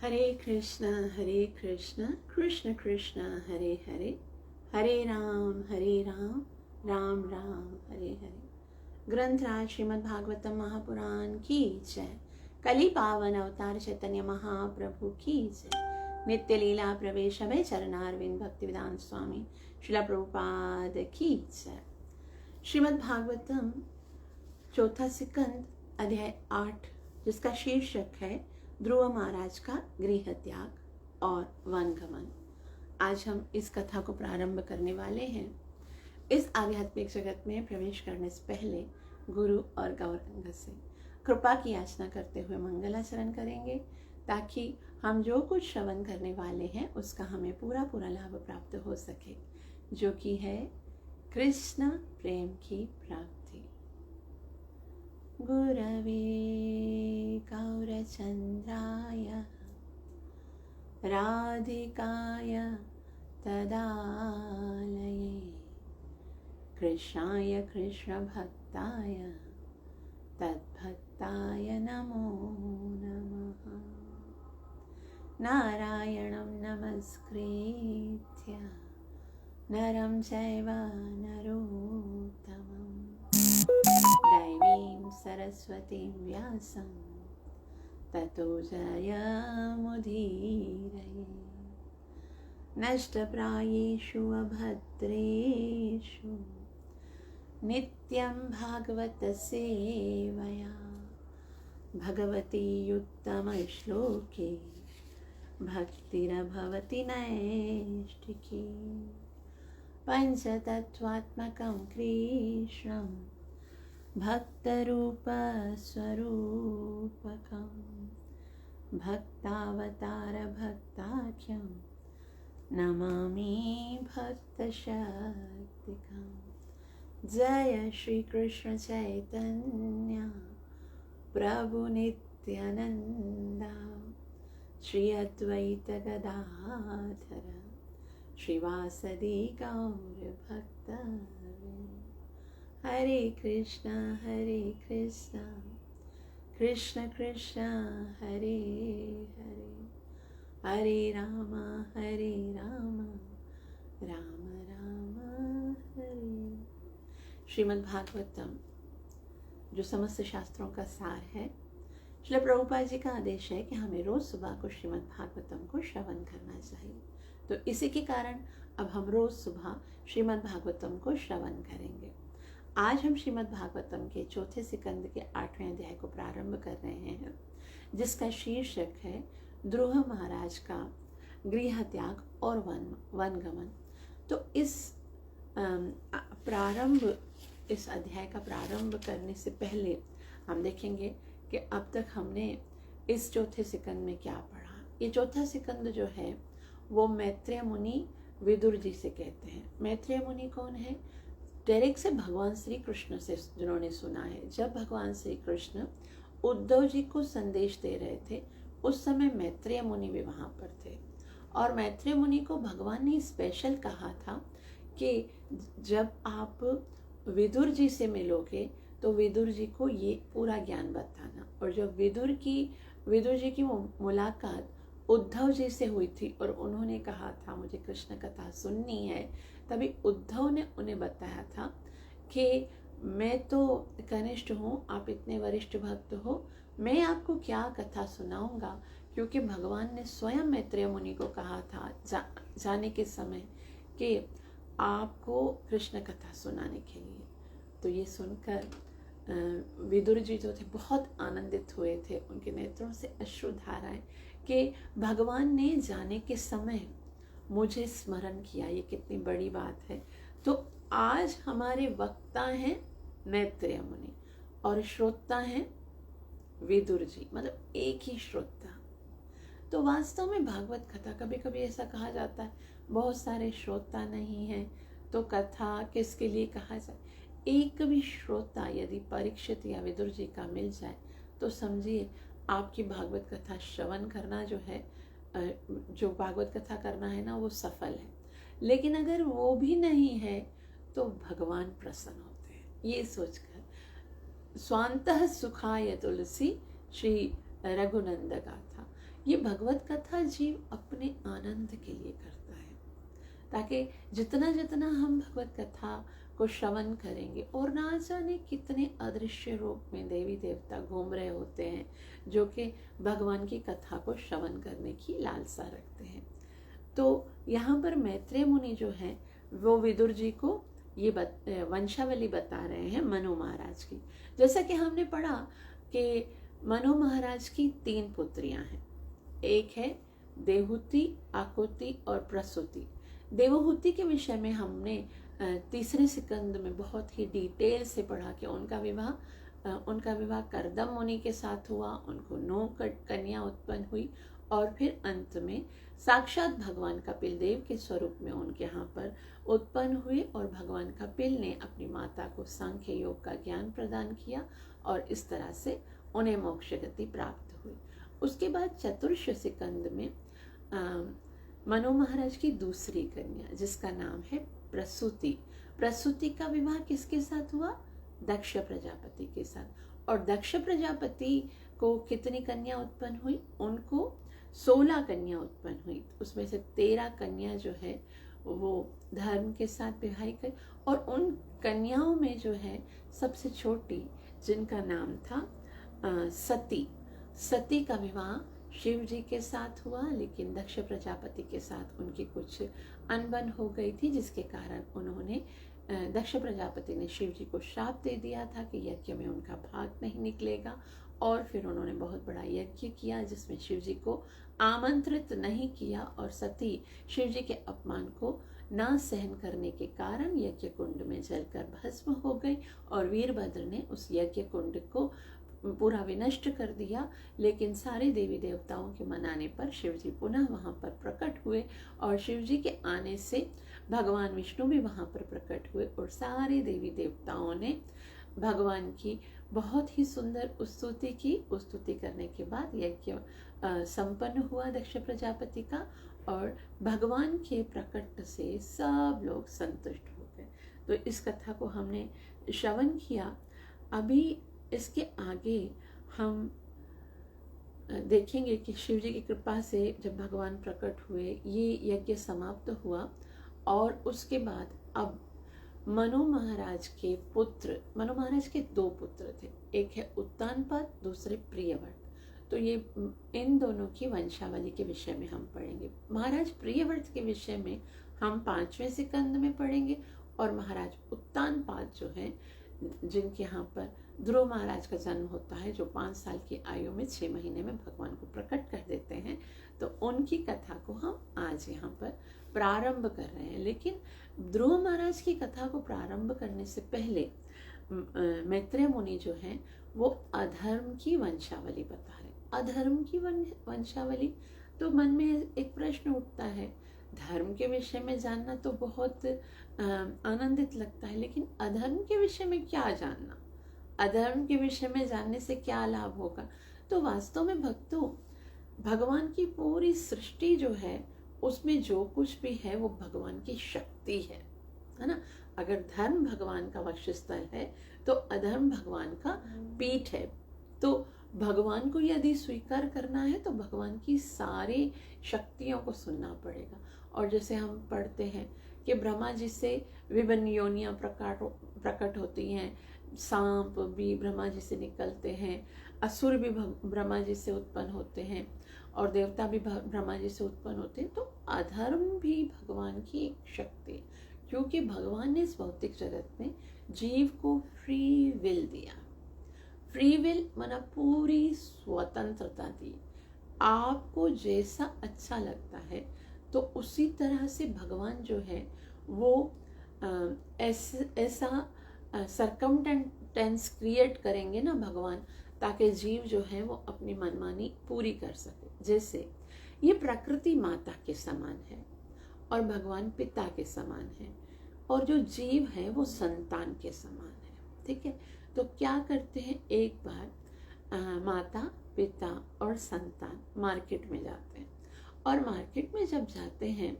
हरे कृष्ण कृष्ण कृष्ण हरे हरे, हरे राम राम राम हरे हरे। ग्रंथराज श्रीमद् भागवतम महापुराण की जय। कली पावन अवतार चैतन्य महाप्रभु की जय। नित्य लीला प्रवेश अभय चरणारविंद भक्ति वेदांत स्वामी श्रील प्रभुपाद की जय। श्रीमद् भागवतम चौथा सिकंद अध्याय 8, जिसका शीर्षक है ध्रुव महाराज का गृह त्याग और वनगमन। आज हम इस कथा को प्रारंभ करने वाले हैं। इस आध्यात्मिक जगत में प्रवेश करने से पहले गुरु और गौरंग से कृपा की याचना करते हुए मंगलाचरण करेंगे, ताकि हम जो कुछ श्रवण करने वाले हैं उसका हमें पूरा पूरा लाभ प्राप्त हो सके, जो कि है कृष्ण प्रेम की प्राप्ति। गुरवे गौरचन्द्राय राधिकाय तदालये कृष्णाय कृष्णभक्ताय तद्भक्ताय नमो नमः। नारायणं नमस्कृत्य नरं चैव नरोत्तमम् दैवीं सरस्वतीं व्यासं ततो जयमुदीरये। नष्टप्रायेषु अभद्रेषु नित्यं भागवत सेवया भगवती उत्तमश्लोके भक्तिरभवति नैष्टिकी। पंचतत्त्वात्मकं कृष्णं भक्तरूपस्वरूपकं भक्तावतारभक्ताख्यं नमामि भक्तशक्तिकं। जय श्री कृष्ण चैतन्य प्रभु नित्यानंदा श्री अद्वैत गदाधर श्रीवासदि गौर भक्तवृंद। हरे कृष्ण कृष्ण कृष्ण हरे हरे, हरे राम राम राम हरे। श्रीमद् भागवतम जो समस्त शास्त्रों का सार है, श्रील प्रभुपाद जी का आदेश है कि हमें रोज सुबह को श्रीमद् भागवतम को श्रवण करना चाहिए। तो इसी के कारण अब हम रोज सुबह श्रीमद् भागवतम को श्रवण करेंगे। आज हम श्रीमद् भागवतम के चौथे सिकंद के 8वें अध्याय को प्रारंभ कर रहे हैं, जिसका शीर्षक है ध्रुव महाराज का गृह त्याग और वनगमन। तो इस अध्याय का प्रारंभ करने से पहले हम देखेंगे कि अब तक हमने इस चौथे सिकंद में क्या पढ़ा। ये चौथा सिकंद जो है वो मैत्रेय मुनि विदुर जी से कहते हैं। मैत्रेय मुनि कौन है? डायरेक्ट से भगवान श्री कृष्ण से जिन्होंने सुना है। जब भगवान श्री कृष्ण उद्धव जी को संदेश दे रहे थे, उस समय मैत्रेय मुनि भी वहाँ पर थे। और मैत्रेय मुनि को भगवान ने स्पेशल कहा था कि जब आप विदुर जी से मिलोगे तो विदुर जी को ये पूरा ज्ञान बताना। और जब विदुर जी की मुलाकात उद्धव जी से हुई थी और उन्होंने कहा था मुझे कृष्ण कथा सुननी है, तभी उद्धव ने उन्हें बताया था कि मैं तो कनिष्ठ हूँ, आप इतने वरिष्ठ भक्त हो, मैं आपको क्या कथा सुनाऊंगा, क्योंकि भगवान ने स्वयं मैत्रेय मुनि को कहा था जाने के समय कि आपको कृष्ण कथा सुनाने के लिए। तो ये सुनकर विदुर जी जो थे बहुत आनंदित हुए थे, उनके नेत्रों से अश्रुधाराएं कि भगवान ने जाने के समय मुझे स्मरण किया, ये कितनी बड़ी बात है। तो आज हमारे वक्ता हैं मैत्रेय मुनि और श्रोता हैं विदुर जी, मतलब एक ही श्रोता। तो वास्तव में भागवत कथा, कभी कभी ऐसा कहा जाता है बहुत सारे श्रोता नहीं हैं तो कथा किसके लिए कहा जाए। एक भी श्रोता यदि परीक्षित या विदुर जी का मिल जाए तो समझिए आपकी भागवत कथा श्रवण करना जो है, जो भागवत कथा करना है ना, वो सफल है। लेकिन अगर वो भी नहीं है तो भगवान प्रसन्न होते हैं। ये सोचकर स्वांतः सुखाय तुलसी श्री रघुनंद गाथा। ये भगवत कथा जीव अपने आनंद के लिए करता है, ताकि जितना जितना हम भगवत कथा को श्रवण करेंगे, और ना जाने कितने अदृश्य रूप में देवी देवता घूम रहे होते हैं जो कि भगवान की कथा को श्रवण करने की लालसा रखते हैं। तो यहाँ पर मैत्रेय मुनि जो हैं वो विदुर जी को ये वंशावली बता रहे हैं मनु महाराज की। जैसा कि हमने पढ़ा कि मनु महाराज की 3 पुत्रियां हैं। एक है देवहूति, आकुति और प्रसूति। देवहूति के विषय में हमने तीसरे सिकंद में बहुत ही डिटेल से पढ़ा कि उनका विवाह करदम मुनि के साथ हुआ, उनको 9 कन्या उत्पन्न हुई, और फिर अंत में साक्षात भगवान कपिल देव के स्वरूप में उनके यहाँ पर उत्पन्न हुए, और भगवान कपिल ने अपनी माता को सांख्य योग का ज्ञान प्रदान किया, और इस तरह से उन्हें मोक्ष गति प्राप्त हुई। उसके बाद चतुर्थ सिकंद में मनु महाराज की दूसरी कन्या, जिसका नाम है प्रसूति। प्रसूति का विवाह किसके साथ हुआ? दक्ष प्रजापति के साथ। और दक्ष प्रजापति को कितनी कन्या उत्पन्न हुई? उनको 16 कन्या उत्पन्न हुई। उसमें से 13 कन्या जो है वो धर्म के साथ विवाहित गई, और उन कन्याओं में जो है सबसे छोटी, जिनका नाम था सती, सती का विवाह शिव जी के साथ हुआ, लेकिन दक्ष प्रजापति के साथ उनकी कुछ अनबन हो गई थी, जिसके कारण उन्होंने दक्ष प्रजापति ने शिव जी को श्राप दे दिया था कि यज्ञ में उनका भाग नहीं निकलेगा। और फिर उन्होंने बहुत बड़ा यज्ञ किया जिसमें शिव जी को आमंत्रित नहीं किया, और सती शिव जी के अपमान को ना सहन करने के कारण यज्ञ कुंड में जलकर भस्म हो गई, और वीरभद्र ने उस यज्ञ कुंड को पूरा विनष्ट कर दिया। लेकिन सारे देवी देवताओं के मनाने पर शिव जी पुनः वहाँ पर प्रकट हुए, और शिव जी के आने से भगवान विष्णु भी वहाँ पर प्रकट हुए, और सारे देवी देवताओं ने भगवान की बहुत ही सुंदर स्तुति की। स्तुति करने के बाद यज्ञ संपन्न हुआ दक्ष प्रजापति का, और भगवान के प्रकट से सब लोग संतुष्ट हो गए। तो इस कथा को हमने श्रवण किया। अभी इसके आगे हम देखेंगे कि शिव जी की कृपा से जब भगवान प्रकट हुए, ये यज्ञ समाप्त हुआ, और उसके बाद अब मनु महाराज के पुत्र, मनु महाराज के 2 पुत्र थे, एक है उत्तानपाद, दूसरे प्रियव्रत। तो ये इन दोनों की वंशावली के विषय में हम पढ़ेंगे। महाराज प्रियव्रत के विषय में हम 5वें सिकंद में पढ़ेंगे, और महाराज उत्तानपाद जो है, जिनके यहाँ पर ध्रुव महाराज का जन्म होता है, जो 5 साल की आयु में 6 महीने में भगवान को प्रकट कर देते हैं, तो उनकी कथा को हम आज यहाँ पर प्रारंभ कर रहे हैं। लेकिन ध्रुव महाराज की कथा को प्रारंभ करने से पहले मैत्रेय मुनि जो हैं वो अधर्म की वंशावली बता रहे। अधर्म की वंशावली, तो मन में एक प्रश्न उठता है, धर्म के विषय में जानना तो बहुत आनंदित लगता है, लेकिन अधर्म के विषय में क्या जानना, अधर्म के विषय में जानने से क्या लाभ होगा? तो वास्तव में भक्तों, भगवान की पूरी सृष्टि जो है उसमें जो कुछ भी है वो भगवान की शक्ति है ना। अगर धर्म भगवान का वक्षस्थल है तो अधर्म भगवान का पीठ है। तो भगवान को यदि स्वीकार करना है तो भगवान की सारी शक्तियों को सुनना पड़ेगा। और जैसे हम पढ़ते हैं कि ब्रह्मा जी से विभिन्न योनियां प्रकट होती हैं, सांप भी ब्रह्मा जी से निकलते हैं, असुर भी ब्रह्मा जी से उत्पन्न होते हैं, और देवता भी ब्रह्मा जी से उत्पन्न होते हैं। तो अधर्म भी भगवान की एक शक्ति है, क्योंकि भगवान ने इस भौतिक जगत में जीव को फ्री विल दिया। फ्री विल माना पूरी स्वतंत्रता दी। आपको जैसा अच्छा लगता है तो उसी तरह से भगवान जो है वो ऐसा सर्कमटेंस क्रिएट करेंगे ना भगवान, ताकि जीव जो है वो अपनी मनमानी पूरी कर सके। जैसे ये प्रकृति माता के समान है और भगवान पिता के समान है, और जो जीव है वो संतान के समान है। ठीक है, तो क्या करते हैं, एक बार माता पिता और संतान मार्केट में जाते हैं, और मार्केट में जब जाते हैं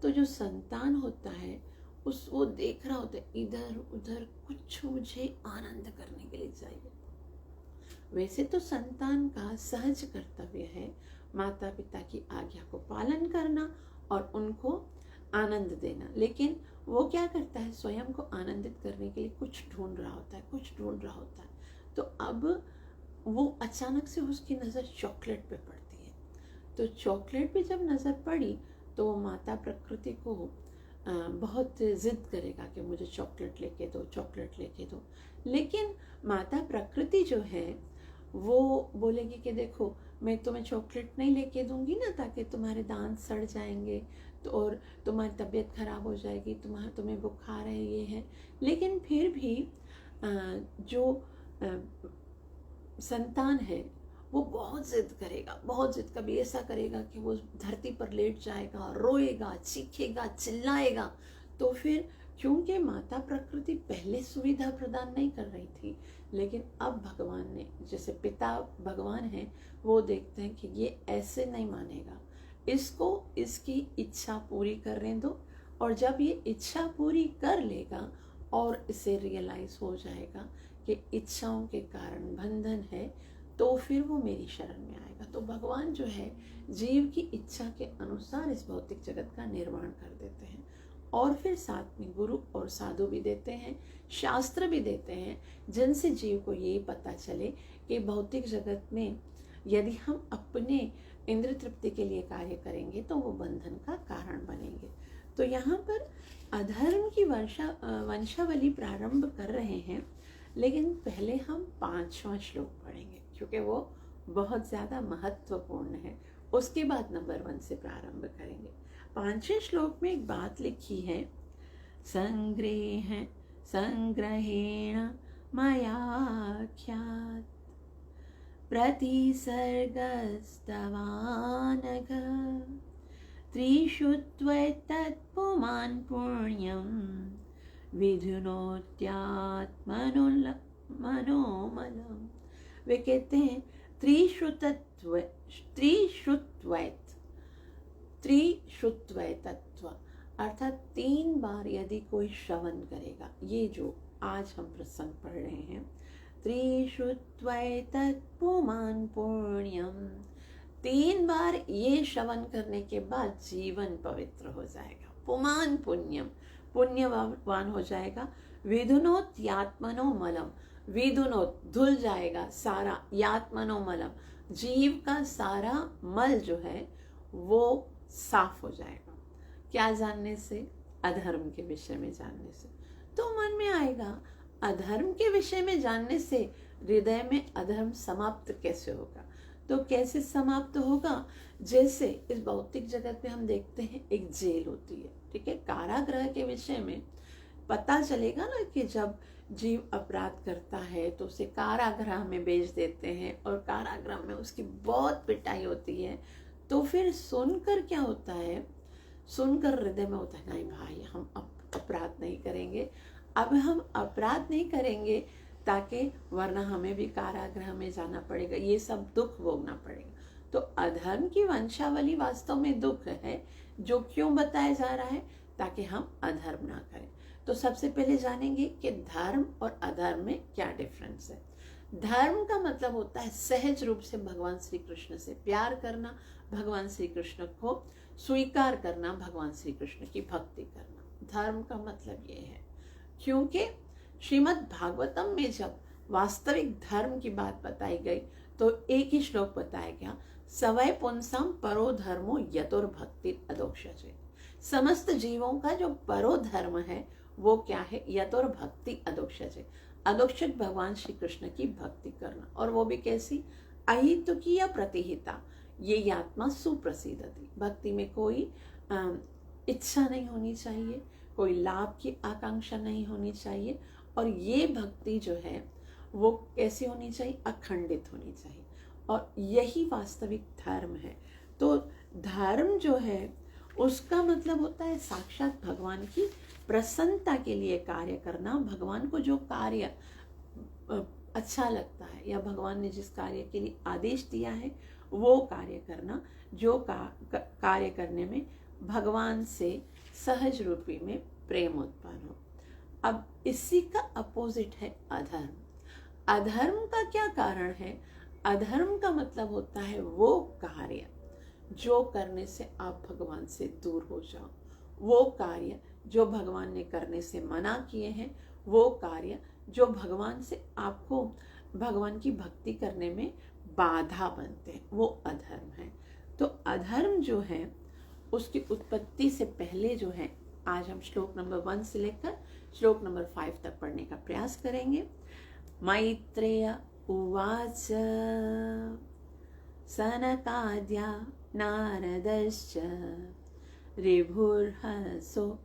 तो जो संतान होता है वो देख रहा होता है इधर उधर कुछ मुझे आनंद करने के लिए चाहिए। वैसे तो संतान का सहज कर्तव्य है माता पिता की आज्ञा को पालन करना और उनको आनंद देना, लेकिन वो क्या करता है, स्वयं को आनंदित करने के लिए कुछ ढूंढ रहा होता है, कुछ ढूंढ रहा होता है। तो अब वो अचानक से उसकी नज़र चॉकलेट पे पड़ती है। तो चॉकलेट पे जब नज़र पड़ी तो वो माता प्रकृति को बहुत ज़िद करेगा कि मुझे चॉकलेट लेके दो, चॉकलेट लेके दो। लेकिन माता प्रकृति जो है वो बोलेगी कि देखो मैं तुम्हें चॉकलेट नहीं लेके दूंगी ना, ताकि तुम्हारे दांत सड़ जाएंगे तो और तुम्हारी तबीयत खराब हो जाएगी, तुम्हें बुखार है, ये है। लेकिन फिर भी जो संतान है वो बहुत जिद करेगा, बहुत जिद, कभी ऐसा करेगा कि वो धरती पर लेट जाएगा, रोएगा, चीखेगा, चिल्लाएगा। तो फिर क्योंकि माता प्रकृति पहले सुविधा प्रदान नहीं कर रही थी, लेकिन अब भगवान ने, जैसे पिता भगवान है, वो देखते हैं कि ये ऐसे नहीं मानेगा, इसको इसकी इच्छा पूरी करने दो। और जब ये इच्छा पूरी कर लेगा और इसे रियलाइज हो जाएगा कि इच्छाओं के कारण बंधन है, तो फिर वो मेरी शरण में आएगा। तो भगवान जो है जीव की इच्छा के अनुसार इस भौतिक जगत का निर्माण कर देते हैं, और फिर साथ में गुरु और साधु भी देते हैं, शास्त्र भी देते हैं, जिनसे जीव को ये पता चले कि भौतिक जगत में यदि हम अपने इंद्र तृप्ति के लिए कार्य करेंगे तो वो बंधन का कारण बनेंगे। तो यहाँ पर अधर्म की वंशावली प्रारंभ कर रहे हैं, लेकिन पहले हम 5वां श्लोक पढ़ेंगे क्योंकि वो बहुत ज़्यादा महत्वपूर्ण है। उसके बाद नंबर 1 से प्रारंभ करेंगे। 5वें श्लोक में एक बात लिखी है, संग्रहेण मयाख्यात् प्रतिसर्गस्तवानघ त्रिषु पुमान् पुण्यं विधुनोत्यात्मनोमलम्। वे कहते हैं त्रिश्रुत्वैतत्व, अर्थात 3 बार यदि कोई श्रवण करेगा, ये जो आज हम प्रसंग पढ़ रहे हैं, त्रिश्रुत्वैतत् पुमान् पुण्यम, 3 बार ये श्रवण करने के बाद जीवन पवित्र हो जाएगा। पुमान् पुण्यम, पुण्यवान हो जाएगा। विधुनोत यात्मनो मलम, विधुनोत धुल जाएगा सारा, यात्मनो मलम, जीव का सारा मल जो है वो साफ हो जाएगा। क्या जानने से? अधर्म के विषय में जानने से। तो मन में आएगा अधर्म के विषय में जानने से हृदय में अधर्म समाप्त कैसे होगा? तो कैसे समाप्त होगा? जैसे इस भौतिक जगत में हम देखते हैं एक जेल होती है, ठीक है। कारागृह के विषय में पता चलेगा ना कि जब जीव अपराध करता है तो उसे कारागृह में भेज देते हैं और कारागृह में उसकी बहुत पिटाई होती है। तो फिर सुनकर क्या होता है, सुनकर हृदय में होता है नहीं भाई हम अपराध नहीं करेंगे, अब हम अपराध नहीं करेंगे, ताकि वरना हमें भी कारागृह में जाना पड़ेगा, ये सब दुख भोगना पड़ेगा। तो अधर्म की वंशावली वास्तव में दुख है, जो क्यों बताया जा रहा है, ताकि हम अधर्म ना करें। तो सबसे पहले जानेंगे कि धर्म और अधर्म में क्या डिफरेंस है। धर्म का मतलब होता है सहज रूप से भगवान श्री कृष्ण से प्यार करना, भगवान श्री कृष्ण को स्वीकार करना, भगवान श्री कृष्ण की भक्ति करना। धर्म का मतलब ये है, क्योंकि श्रीमद् भागवतम में जब वास्तविक धर्म की बात बताई गई तो एक ही श्लोक बताया गया, सवै पुंसम परो धर्मो यतोर्भक्ति अदोक्षजे। समस्त जीवों का जो परो धर्म है वो क्या है? यतोर्भक्ति अदोक्षजे, अदोक्षज भगवान श्री कृष्ण की भक्ति करना। और वो भी कैसी? अहितुकीय प्रतिहिता, ये आत्मा सुप्रसिद्धति। भक्ति में कोई इच्छा नहीं होनी चाहिए, कोई लाभ की आकांक्षा नहीं होनी चाहिए, और ये भक्ति जो है वो कैसी होनी चाहिए? अखंडित होनी चाहिए। और यही वास्तविक धर्म है। तो धर्म जो है उसका मतलब होता है साक्षात भगवान की प्रसन्नता के लिए कार्य करना, भगवान को जो कार्य अच्छा लगता है या भगवान ने जिस कार्य के लिए आदेश दिया है वो कार्य करना, जो कार्य करने में भगवान से सहज रूपी में प्रेम उत्पन्न हो। अब इसी का अपोजिट है अधर्म। अधर्म का क्या कारण है? अधर्म का मतलब होता है वो कार्य जो करने से आप भगवान से दूर हो जाओ, वो कार्य जो भगवान ने करने से मना किए हैं, वो कार्य जो भगवान से आपको भगवान की भक्ति करने में बाधा बनते हैं, वो अधर्म है। तो अधर्म जो है उसकी उत्पत्ति से पहले जो है, आज हम श्लोक नंबर 1 से लेकर श्लोक नंबर 5 तक पढ़ने का प्रयास करेंगे। मैत्रेय उवाच सनकाद्या नारदश्च ऋभुर्हसो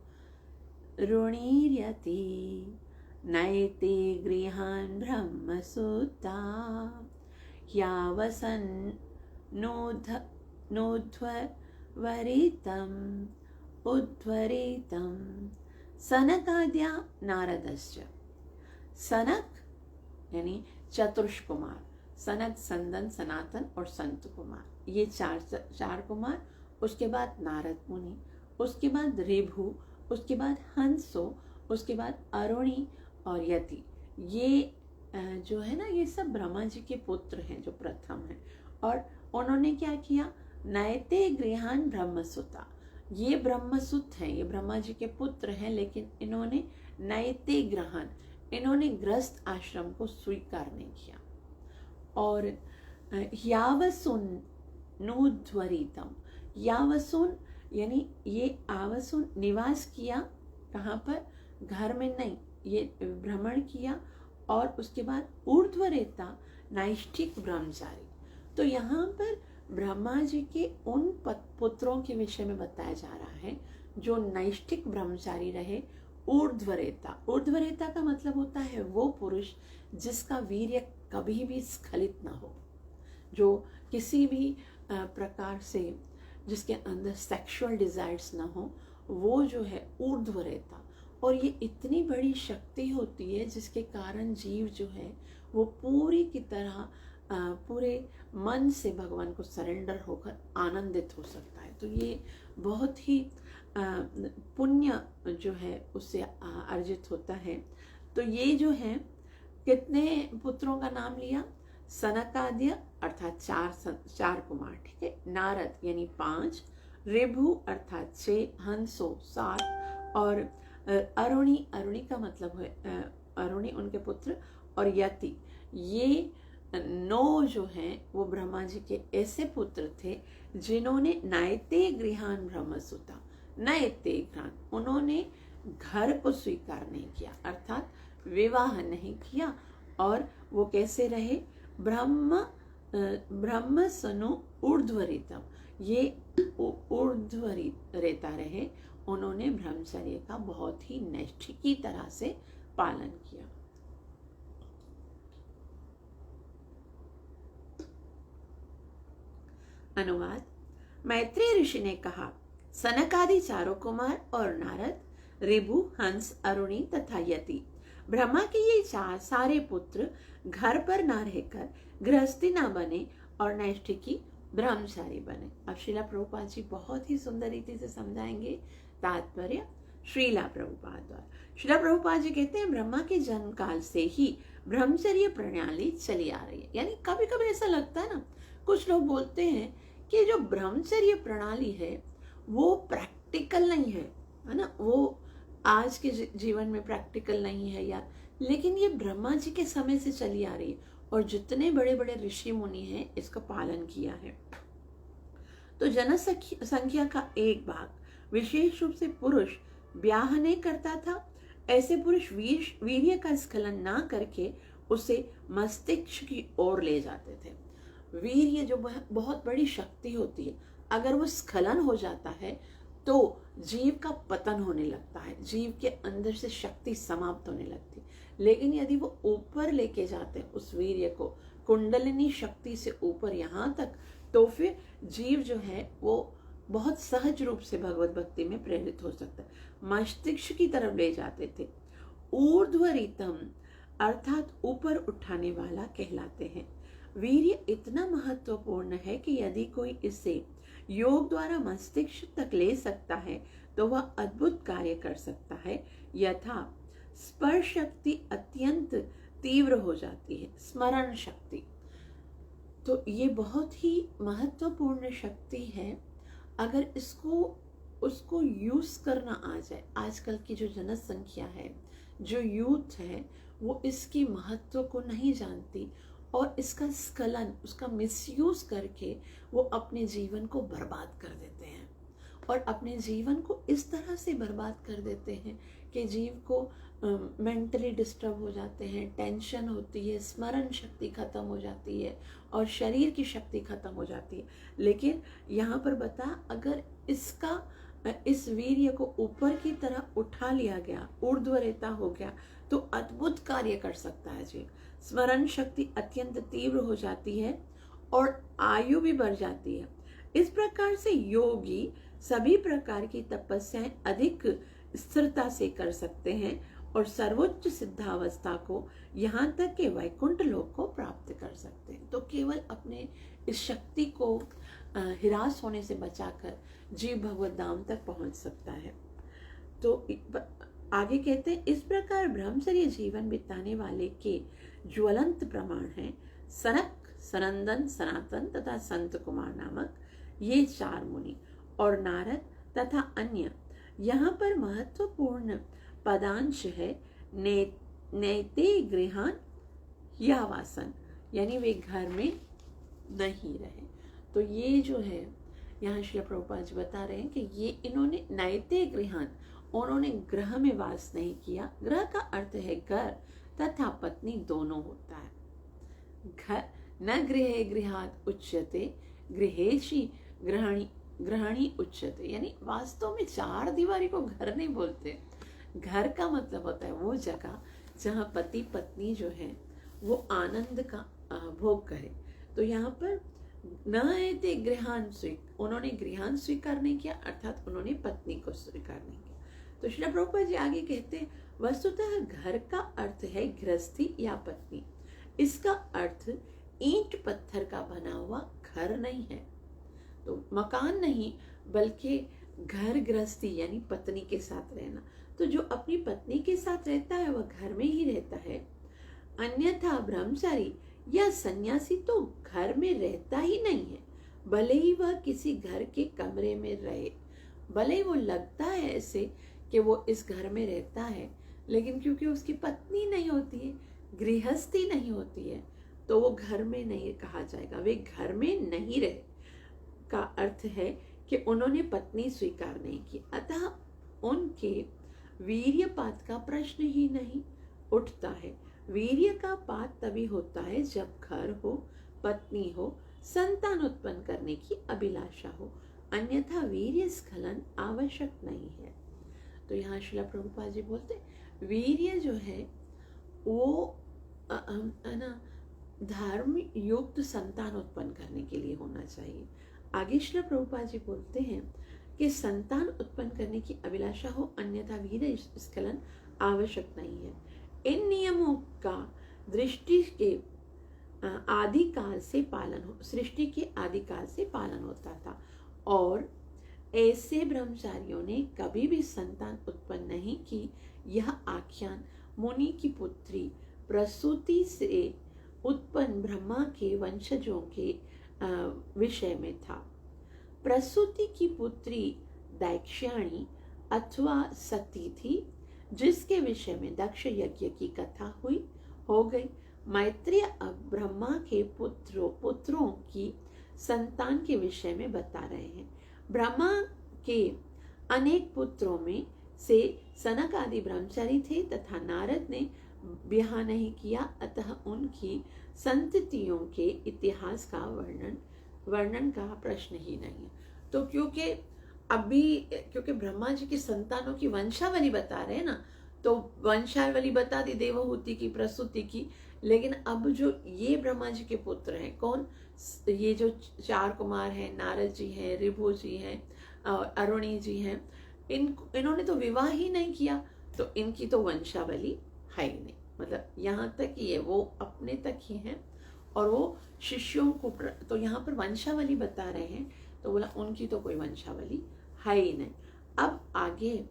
ऋणीर्यति नैते गृहान् ब्रह्मसूता यावसन्नोध्वरितम् उध्वरितं सनकाद्या नारदश्च। सनक यानी चतुर्ष कुमार, सनक, संदन, सनातन और संत कुमार, ये चार कुमार, उसके बाद नारद मुनि, उसके बाद ऋभु, उसके बाद हंसो, उसके बाद अरुणी और यति। ये जो है ना, ये सब ब्रह्मा जी के पुत्र हैं जो प्रथम हैं। और उन्होंने क्या किया? नैते गृहान ब्रह्मसुता, ये ब्रह्मसुत हैं, ये ब्रह्मा जी के पुत्र हैं, लेकिन इन्होंने नैते ग्रहण, इन्होंने ग्रस्त आश्रम को स्वीकार नहीं किया। और यावसुन नुध्वरितम, यावसुन यानी ये आवसुन निवास किया, कहाँ पर? घर में नहीं, ये भ्रमण किया। और उसके बाद ऊर्ध्वरेता नैष्ठिक ब्रह्मचारी। तो यहाँ पर ब्रह्मा जी के उन पुत्रों के विषय में बताया जा रहा है जो नैष्ठिक ब्रह्मचारी रहे। ऊर्ध्वरेता, ऊर्ध्वरेता का मतलब होता है वो पुरुष जिसका वीर्य कभी भी स्खलित ना हो, जो किसी भी प्रकार से जिसके अंदर सेक्सुअल डिजायर्स ना हो, वो जो है ऊर्ध्वरेता। और ये इतनी बड़ी शक्ति होती है जिसके कारण जीव जो है वो पूरी की तरह पूरे मन से भगवान को सरेंडर होकर आनंदित हो सकता है। तो ये बहुत ही पुण्य जो है उससे अर्जित होता है। तो ये जो है कितने पुत्रों का नाम लिया? सनकाद्य अर्थात चार कुमार, ठीक है। नारद यानी 5, ऋभु अर्थात 6, हंसो 7 और अरुणी, अरुणी का मतलब है अरुणी उनके पुत्र, और यति, ये 9 जो हैं वो ब्रह्मा जी के ऐसे पुत्र थे जिन्होंने नैते गृहान ब्रह्मसुता, नैते गृहान, उन्होंने घर को स्वीकार नहीं किया, अर्थात विवाह नहीं किया। और वो कैसे रहे? ब्रह्म सनु ऊर्ध्वरितम, ये ऊर्ध्वरित रहता रहे। उन्होंने ब्रह्मचर्य का बहुत ही नैष्ठिकी तरह से पालन किया। अनुवाद। मैत्रेय ऋषि ने कहा, सनकादि चारों कुमार और नारद, ऋभु, हंस, अरुणी तथा यति, ब्रह्मा के ये सारे पुत्र घर पर ना रहकर गृहस्थी ना बने और नैष्ठिकी ब्रह्मचारी बने। अब श्रीला प्रभुपाद जी बहुत ही सुंदर रीति से समझाएंगे तात्पर्य श्रीला प्रभुपाद द्वारा। श्रीला प्रभुपाद जी कहते हैं ब्रह्मा के जन्म काल से ही ब्रह्मचर्य प्रणाली चली आ रही है। यानी कभी कभी ऐसा लगता है ना, कुछ लोग बोलते हैं कि जो ब्रह्मचर्य प्रणाली है वो प्रैक्टिकल नहीं है ना, वो आज के जीवन में प्रैक्टिकल नहीं है यार, लेकिन ये ब्रह्मा जी के समय से चली आ रही है और जितने बड़े बड़े ऋषि मुनि हैं इसका पालन किया है। तो जनसंख्या का एक भाग विशेष रूप से पुरुष ब्याह नहीं करता था। ऐसे पुरुष वीर्य का स्खलन ना करके उसे मस्तिष्क की ओर ले जाते थे। वीर्य जो बहुत बड़ी शक्ति होती है, अगर वो स्खलन हो जाता है तो जीव का पतन होने लगता है, जीव के अंदर से शक्ति समाप्त होने लगती है। लेकिन यदि वो ऊपर लेके जाते हैं उस वीर्य को, कुंडलिनी शक्ति से ऊपर यहाँ तक, तो फिर जीव जो है वो बहुत सहज रूप से भगवत भक्ति में प्रेरित हो सकता है। मस्तिष्क की तरफ ले जाते थे। ऊर्ध्वरितम अर्थात ऊपर उठाने वाला कहलाते हैं। वीर्य इतना महत्वपूर्ण है कि यदि कोई इसे योग द्वारा मस्तिष्क तक ले सकता है तो वह अद्भुत कार्य कर सकता है। यथा स्पर्श शक्ति अत्यंत तीव्र हो जाती है। स्मरण शक्ति, तो ये बहुत ही महत्वपूर्ण शक्ति है। अगर उसको यूज करना आ जाए, आजकल की जो जनसंख्या है, जो यूथ है, वो इसकी महत्व को नहीं जानती और इसका स्खलन, उसका मिसयूज करके वो अपने जीवन को बर्बाद कर देते हैं। और अपने जीवन को इस तरह से बर्बाद कर देते हैं कि जीव को मेंटली डिस्टर्ब हो जाते हैं, टेंशन होती है, स्मरण शक्ति खत्म हो जाती है और शरीर की शक्ति खत्म हो जाती है। लेकिन यहाँ पर बता, अगर इस वीर्य को ऊपर की तरफ उठा लिया गया, ऊर्ध्वरेता हो गया, तो अद्भुत कार्य कर सकता है जीव। स्मरण शक्ति अत्यंत तीव्र हो जाती है और आयु भी बढ़ जाती है। इस प्रकार से योगी सभी प्रकार की तपस्याएं अधिक स्थिरता से कर सकते हैं और सर्वोच्च सिद्धावस्था को, यहाँ तक कि वैकुंठ लोक को प्राप्त कर सकते हैं। तो केवल अपने इस शक्ति को हिरास होने से बचाकर जीव भगवत धाम तक पहुंच सकता है। तो आगे कहते हैं, इस प्रकार ब्रह्मचर्य जीवन बिताने वाले के ज्वलंत प्रमाण हैं सनक, सनंदन, सनातन तथा संत कुमार नामक ये 4 मुनि और नारद तथा अन्य। यहाँ पर महत्वपूर्ण पदांश है नैते गृहान या वासन, यानी वे घर में नहीं रहे। तो ये जो है यहाँ श्री प्रभुपाद जी बता रहे हैं कि ये इन्होंने नैते गृहान, उन्होंने ग्रह में वास नहीं किया। ग्रह का अर्थ है घर तथा पत्नी दोनों होता है। घर न गृहे गृहात उच्यते, गृहेशी ग्रहणी उच्यते, यानी वास्तव में 4 दीवारी को घर नहीं बोलते। घर का मतलब होता है वो जगह जहाँ पति पत्नी जो है वो आनंद का भोग करे। तो यहाँ पर न एते गृहान उन्होंने गृहान स्वीकार नहीं किया, अर्थात उन्होंने पत्नी को स्वीकार नहीं किया। तो श्री प्रभुपाद जी आगे कहते हैं, वस्तुतः घर का अर्थ है गृहस्थी या पत्नी। इसका अर्थ ईंट पत्थर का बना हुआ घर नहीं है, तो मकान नहीं, बल्कि घर गृहस्थी यानी पत्नी के साथ रहना। तो जो अपनी पत्नी के साथ रहता है वह घर में ही रहता है। अन्यथा ब्रह्मचारी या सन्यासी तो घर में रहता ही नहीं है, भले ही वह किसी घर के कमरे में रहे, भले ही वो लगता है ऐसे कि वो इस घर में रहता है, लेकिन क्योंकि उसकी पत्नी नहीं होती है, गृहस्थी नहीं होती है, तो वो घर में नहीं कहा जाएगा। वे घर में नहीं रहे का अर्थ है कि उन्होंने पत्नी स्वीकार नहीं की, अतः उनके वीर्यपात का प्रश्न ही नहीं उठता है। वीर्य का पात तभी होता है जब घर हो, पत्नी हो, संतान उत्पन्न करने की अभिलाषा हो, अन्यथा वीर्य स्खलन आवश्यक नहीं है। तो यहाँ श्रील प्रभुपाद जी बोलते वीर्य जो है वो ना धर्म युक्त संतान उत्पन्न करने के लिए होना चाहिए। आगे श्रील प्रभुपाद जी बोलते हैं कि संतान उत्पन्न करने की अभिलाषा हो, अन्यथा वीर्य स्खलन आवश्यक नहीं है। इन नियमों का दृष्टि के आदिकाल से पालन हो, सृष्टि के आदिकाल से पालन होता था और ऐसे ब्रह्मचारियों ने कभी भी संतान उत्पन्न नहीं की। यह आख्यान मुनि की पुत्री प्रसूति से उत्पन्न ब्रह्मा के वंशजों के विषय में था। प्रसूति की पुत्री दैक्ष्याणी अथवा सती थी, जिसके विषय में दक्ष यज्ञ की कथा हो गई। मैत्रेय अब ब्रह्मा के पुत्रों की संतान के विषय में बता रहे हैं। ब्रह्मा के अनेक पुत्रों में से सनक आदि ब्रह्मचारी थे तथा नारद ने ब्याह नहीं किया, अतः उनकी संततियों के इतिहास का वर्णन का प्रश्न ही नहीं है। तो क्योंकि ब्रह्मा जी की संतानों की वंशावली बता रहे हैं ना, तो वंशावली बता दी देवहूति की, प्रसूति की, लेकिन अब जो ये ब्रह्मा जी के पुत्र हैं, कौन, ये जो 4 कुमार हैं, नारद जी हैं, ऋभु जी हैं, अरुणी जी हैं, इन्होंने तो विवाह ही नहीं किया, तो इनकी तो वंशावली है ही नहीं। मतलब यहाँ तक ही है, वो अपने तक ही हैं और वो शिष्यों को, तो यहाँ पर वंशावली बता रहे हैं, तो बोला उनकी तो कोई वंशावली है ही नहीं। अब आगे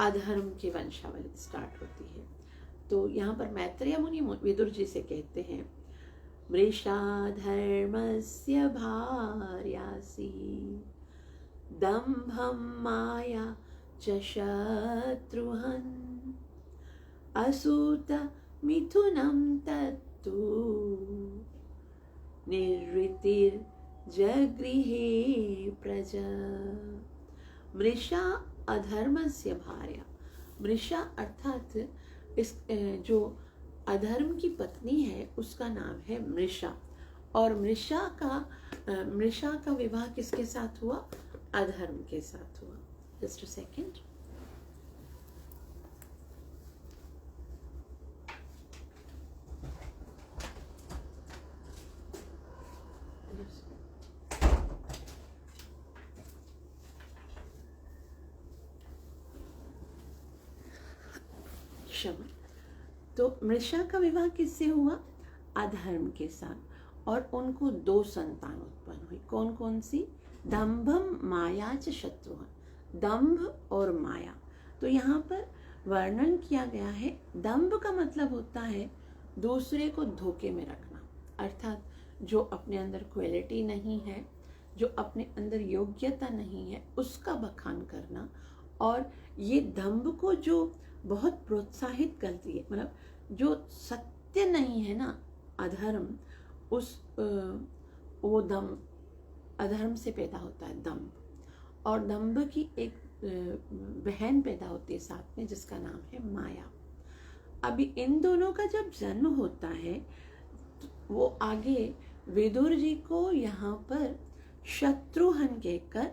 अधर्म की वंशावली स्टार्ट होती है। तो यहाँ पर मैत्रेय मुनि विदुर जी से कहते हैं, मृषा धर्मस्य भार्यासि दम्भं माया च शत्रुहन् असूत मिथुनं तत्तु निर्वृतिर्जगृहे प्रजा। मृषा अधर्मस्य भार्या, मृषा अर्थात इस जो अधर्म की पत्नी है उसका नाम है मृषा। और मृषा का विवाह किसके साथ हुआ? अधर्म के साथ हुआ। Just a second. क्षमा। तो मृषा का विवाह किससे हुआ? अधर्म के साथ। और उनको 2 संतान उत्पन्न हुई। कौन कौन सी? दंभम माया च शत्रुहन, दंभ और माया। तो यहाँ पर वर्णन किया गया है। दंभ का मतलब होता है दूसरे को धोखे में रखना, अर्थात जो अपने अंदर क्वालिटी नहीं है, जो अपने अंदर योग्यता नहीं है, उसका बखान करना। और ये दंभ को जो बहुत प्रोत्साहित करती है, मतलब जो सत्य नहीं है ना, अधर्म, वो दंभ, अधर्म से पैदा होता है दंभ। और दंभ की एक बहन पैदा होती है साथ में, जिसका नाम है माया। अभी इन दोनों का जब जन्म होता है, वो आगे विदुर जी को यहाँ पर शत्रुहन कहकर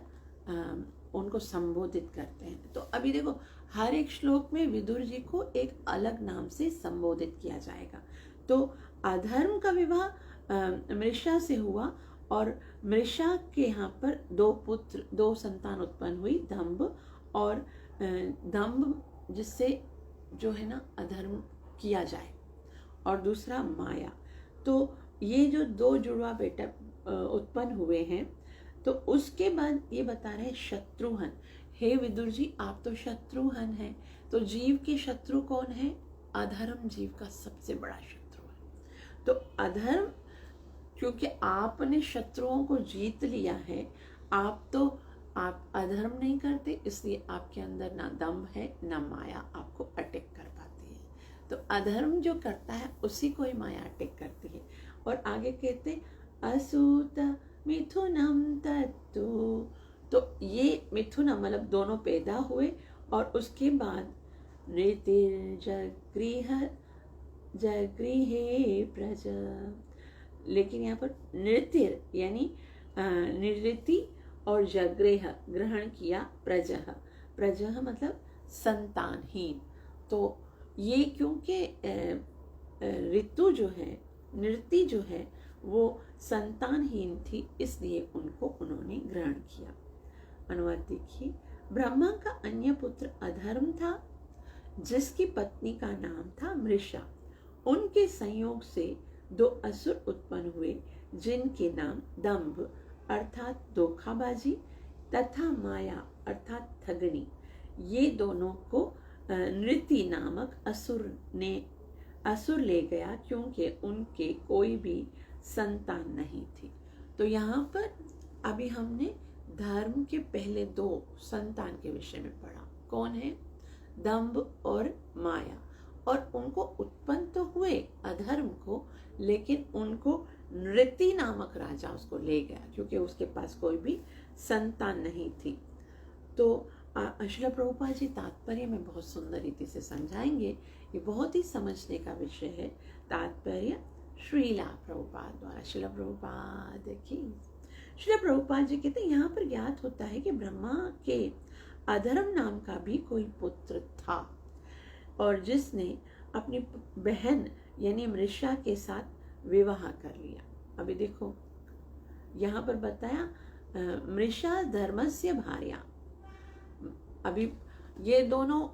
उनको संबोधित करते हैं। तो अभी देखो, हर एक श्लोक में विदुर जी को एक अलग नाम से संबोधित किया जाएगा। तो अधर्म का विवाह मृषा से हुआ, और मृषा के यहाँ पर 2 संतान उत्पन्न हुई, दंभ और दंभ जिससे जो है ना अधर्म किया जाए, और दूसरा माया। तो ये जो 2 जुड़वा बेटा उत्पन्न हुए हैं, तो उसके बाद ये बता रहे शत्रुहन। हे विदुर जी, आप तो शत्रुहन हैं। तो जीव के शत्रु कौन है? अधर्म जीव का सबसे बड़ा शत्रु है। तो अधर्म, क्योंकि आपने शत्रुओं को जीत लिया है, आप अधर्म नहीं करते, इसलिए आपके अंदर ना दम्भ है ना माया आपको अटैक कर पाती है। तो अधर्म जो करता है उसी को ही माया अटैक करती है। और आगे कहते असूत मिथुनम तत्तु। तो ये मिथुनम मतलब दोनों पैदा हुए, और उसके बाद जगृहे प्रजा। लेकिन यहाँ पर नृत्य यानी नृति और जगृह ग्रहण किया, प्रजा मतलब संतानहीन। तो ये क्योंकि ऋतु जो है, नृति जो है, वो संतानहीन थी, इसलिए उन्होंने ग्रहण किया। अनुवाद देखिए। ब्रह्मा का अन्य पुत्र अधर्म था, जिसकी पत्नी का नाम था मृषा। उनके संयोग से 2 असुर उत्पन्न हुए, जिनके नाम दंभ अर्थात धोखाबाजी तथा माया अर्थात ठगनी। ये दोनों को नृति नामक असुर ले गया, क्योंकि उनके कोई भी संतान नहीं थी। तो यहाँ पर अभी हमने धर्म के पहले 2 संतान के विषय में पढ़ा। कौन है? दंभ और माया। और उनको उत्पन्न तो हुए अधर्म को, लेकिन उनको नृति नामक राजा उसको ले गया, क्योंकि उसके पास कोई भी संतान नहीं थी। तो श्रील प्रभुपाद जी तात्पर्य में बहुत सुंदर रीति से समझाएंगे। ये बहुत ही समझने का विषय है। तात्पर्य श्रीला प्रभुपाद द्वारा। श्रील प्रभुपाद की। श्रील प्रभुपाद जी कहते हैं, यहाँ पर ज्ञात होता है कि ब्रह्मा के अधर्म नाम का भी कोई पुत्र था, और जिसने अपनी बहन यानी मृषा के साथ विवाह कर लिया। अभी देखो यहाँ पर बताया मृषा धर्मस्य भार्या। अभी ये दोनों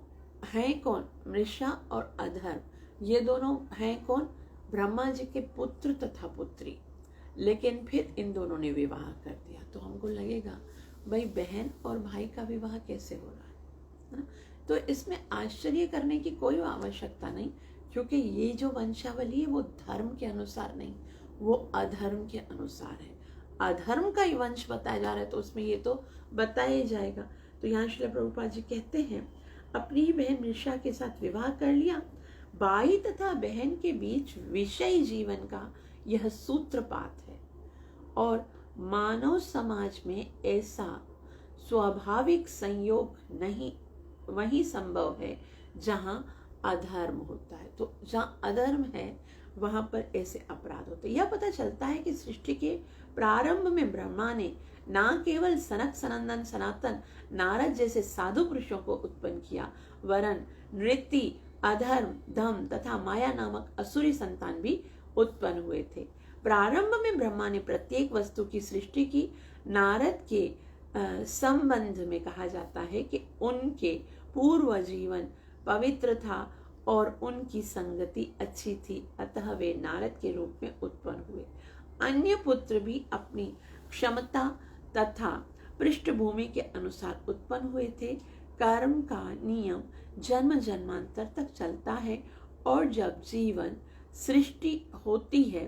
हैं कौन? मृषा और अधर्म। ये दोनों हैं कौन? ब्रह्मा जी के पुत्र तथा पुत्री। लेकिन फिर इन दोनों ने विवाह कर दिया। तो हमको लगेगा भाई बहन और भाई का विवाह कैसे हो रहा है ना? तो इसमें आश्चर्य करने की कोई आवश्यकता नहीं, क्योंकि ये जो वंशावली है वो धर्म के अनुसार नहीं, वो अधर्म के अनुसार है। अधर्म का ही वंश बताया जा रहा है तो उसमें ये तो बताया ही जाएगा। तो यहाँ श्रील प्रभुपाद जी कहते हैं, अपनी ही बहन मृषा के साथ विवाह कर लिया। भाई तथा बहन के बीच विषय जीवन का यह सूत्रपात है और मानव समाज में ऐसा स्वाभाविक संयोग नहीं वही संभव है जहाँ अधर्म होता है। तो जहाँ अधर्म है वहाँ पर ऐसे अपराध होते हैं। यह पता चलता है कि सृष्टि के प्रारंभ में ब्रह्मा ने ना केवल सनक सनंदन सनातन नारद जैसे साधु पुरुषों को उत्पन्न किया, वरन नृत्य, अधर्म, धम तथा माया नामक असुरी संतान भी उत्पन्न हुए थे। प्रारंभ में ब्रह्मा ने प्रत्येक वस्तु की सृष्टि की। नारद के संबंध में कहा जाता है कि उनके पूर्व जीवन पवित्र था और उनकी संगति अच्छी थी, अतः वे नारद के रूप में उत्पन्न हुए। अन्य पुत्र भी अपनी क्षमता तथा पृष्ठभूमि के अनुसार उत्पन्न हुए थे। कर्म का नियम जन्म जन्मांतर तक चलता है और जब जीवन सृष्टि होती है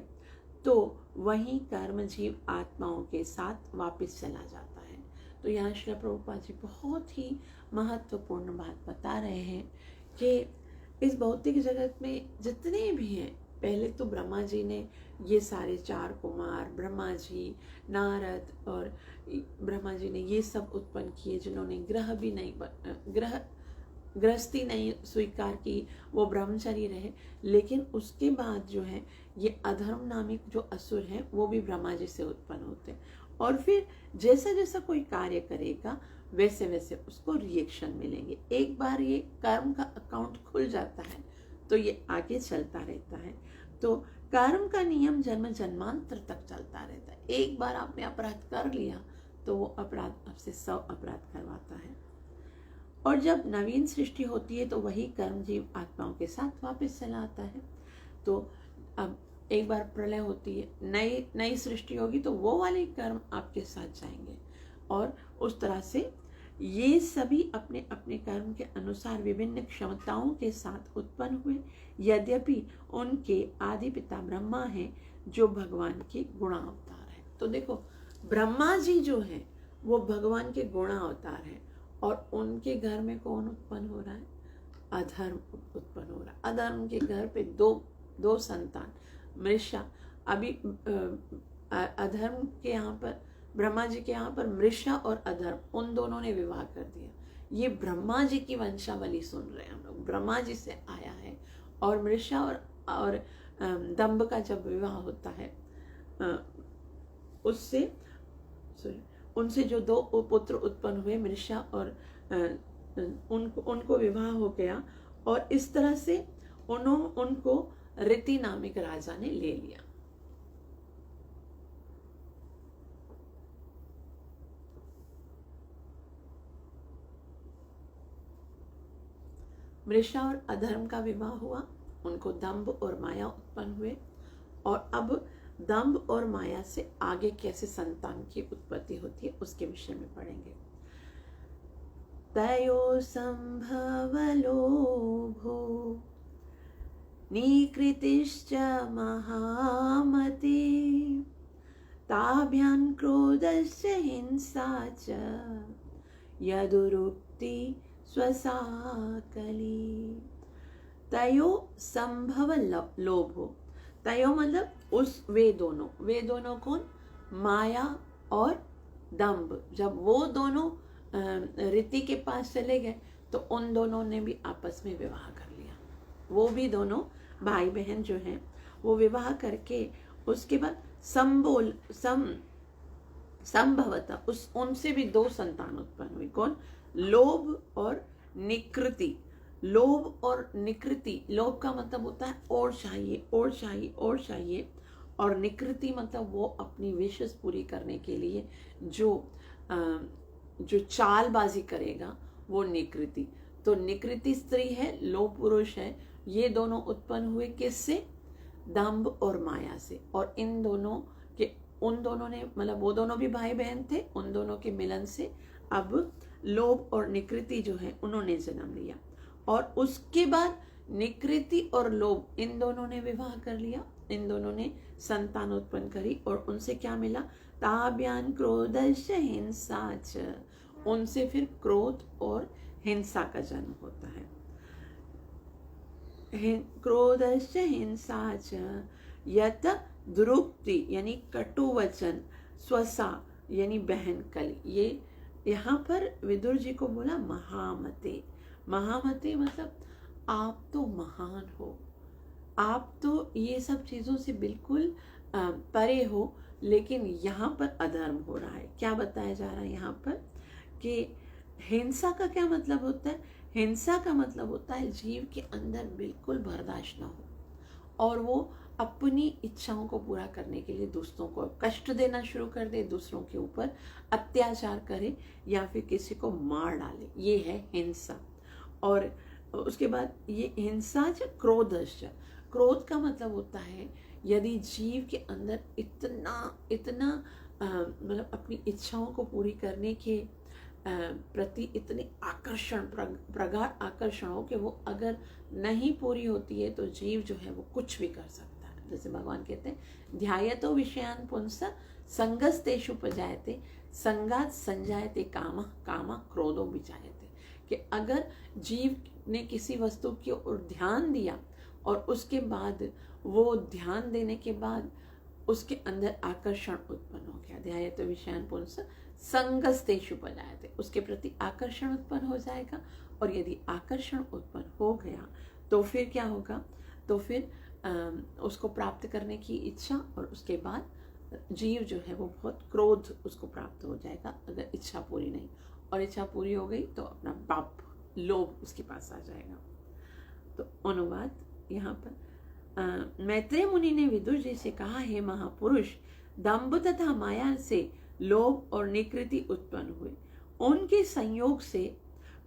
तो वही कर्म जीव आत्माओं के साथ वापस चला जाता है। तो यहाँ श्री प्रभुपाद जी बहुत ही महत्वपूर्ण बात बता रहे हैं कि इस भौतिक जगत में जितने भी हैं, पहले तो ब्रह्मा जी ने ये सारे 4 कुमार, ब्रह्मा जी, नारद और ब्रह्मा जी ने ये सब उत्पन्न किए, जिन्होंने गृहस्थी नहीं स्वीकार की, वो ब्रह्मचारी रहे। लेकिन उसके बाद जो है ये अधर्म नामिक जो असुर हैं वो भी ब्रह्मा जी से उत्पन्न होते हैं और फिर जैसा जैसा कोई कार्य करेगा वैसे वैसे उसको रिएक्शन मिलेंगे। एक बार ये कर्म का अकाउंट खुल जाता है तो ये आगे चलता रहता है। तो कर्म का नियम जन्म जन्मांतर तक चलता रहता है। एक बार आपने अपराध कर लिया तो वो अपराध आपसे 100 अपराध करवाता है। और जब नवीन सृष्टि होती है तो वही कर्म जीव आत्माओं के साथ वापस चला आता है। तो अब एक बार प्रलय होती है, नई सृष्टि होगी तो वो वाले कर्म आपके साथ जाएंगे और उस तरह से ये सभी अपने अपने कर्म के अनुसार विभिन्न क्षमताओं के साथ उत्पन्न हुए। यद्यपि उनके आदि पिता ब्रह्मा हैं जो भगवान के गुणावतार है। तो देखो ब्रह्मा जी जो है वो भगवान के गुणावतार है और उनके घर में कौन उत्पन्न हो रहा है? अधर्म उत्पन्न हो रहा है। अधर्म के घर पे दो संतान, मृषा। अभी अधर्म के यहाँ पर, ब्रह्मा जी के यहाँ पर मृषा और अधर्म, उन दोनों ने विवाह कर दिया। ये ब्रह्मा जी की वंशावली सुन रहे हैं हम लोग, ब्रह्मा जी से आया है। और मृषा और दंभ का जब विवाह होता है उनसे जो 2 पुत्र उत्पन्न हुए, मृषा और उनको विवाह हो गया और इस तरह से उनको ऋति नामिक राजा ने ले लिया। मृषा और अधर्म का विवाह हुआ, उनको दंभ और माया उत्पन्न हुए। और अब दंभ और माया से आगे कैसे संतान की उत्पत्ति होती है उसके विषय में पढ़ेंगे। तयो संभव लोभो निकृतिश्च महामति ताभ्यां क्रोधस्य हिंसा च यदुरुक्ति स्वसाकली। तयो संभव लोभो, तयो मतलब वे दोनों कौन? माया और दंभ। जब वो दोनों ऋति के पास चले गए तो उन दोनों ने भी आपस में विवाह कर लिया। वो भी दोनों भाई बहन जो हैं वो विवाह करके उसके बाद संभवतः उनसे भी 2 संतान उत्पन्न हुई। कौन? लोभ और निकृति। लोभ और निकृति, लोभ का मतलब होता है और चाहिए और चाहिए और चाहिए, और निकृति मतलब वो अपनी विशेष पूरी करने के लिए जो चालबाजी करेगा वो निकृति। तो निकृति स्त्री है, लोभ पुरुष है। ये दोनों उत्पन्न हुए किससे? दंभ और माया से। और उन दोनों ने, मतलब वो दोनों भी भाई बहन थे, उन दोनों के मिलन से अब लोभ और निकृति जो है उन्होंने जन्म लिया। और उसके बाद निकृति और लोभ, इन दोनों ने विवाह कर लिया, इन दोनों ने संतान उत्पन्न करी और उनसे क्या मिला? ताभ्यान क्रोधश्च हिंसा च, उनसे फिर क्रोध और हिंसा का जन्म होता है। क्रोधश्च हिंसा च यत दुरुक्ति यानी कटु वचन, स्वसा यानी बहन कली। ये यहाँ पर विदुर जी को बोला महामते। महामते मतलब आप तो महान हो, आप तो ये सब चीज़ों से बिल्कुल परे हो, लेकिन यहाँ पर अधर्म हो रहा है। क्या बताया जा रहा है यहाँ पर कि हिंसा का क्या मतलब होता है? हिंसा का मतलब होता है जीव के अंदर बिल्कुल बर्दाश्त ना हो और वो अपनी इच्छाओं को पूरा करने के लिए दूसरों को कष्ट देना शुरू कर दे, दूसरों के ऊपर अत्याचार करे या फिर किसी को मार डाले, ये है हिंसा। और उसके बाद ये हिंसा च क्रोधश्च, क्रोध का मतलब होता है यदि जीव के अंदर इतना मतलब अपनी इच्छाओं को पूरी करने के प्रति इतनी आकर्षण, प्रगाढ़ आकर्षण हो कि वो अगर नहीं पूरी होती है तो जीव जो है वो कुछ भी कर सकता है। जैसे भगवान कहते हैं ध्यायतो विषयान पुंस संगस्तेषु उपजायते संगात संजायते कामः कामः क्रोधो विजायते, कि अगर जीव ने किसी वस्तु की ओर ध्यान दिया और उसके बाद वो ध्यान देने के बाद उसके अंदर आकर्षण उत्पन्न हो गया, ध्यायतो विषयान पुंस संगस्तेषु उपजायते, उसके प्रति आकर्षण उत्पन्न हो जाएगा। और यदि आकर्षण उत्पन्न हो गया तो फिर क्या होगा? तो फिर उसको प्राप्त करने की इच्छा और उसके बाद जीव जो है वो बहुत क्रोध उसको प्राप्त हो जाएगा अगर इच्छा पूरी नहीं, और इच्छा पूरी हो गई तो अपना पाप लोभ उसके पास आ जाएगा। तो अनुवाद यहाँ पर मैत्रेय मुनि ने विदुर जी से कहा, हे महापुरुष, दंभ तथा माया से लोभ और निकृति उत्पन्न हुए, उनके संयोग से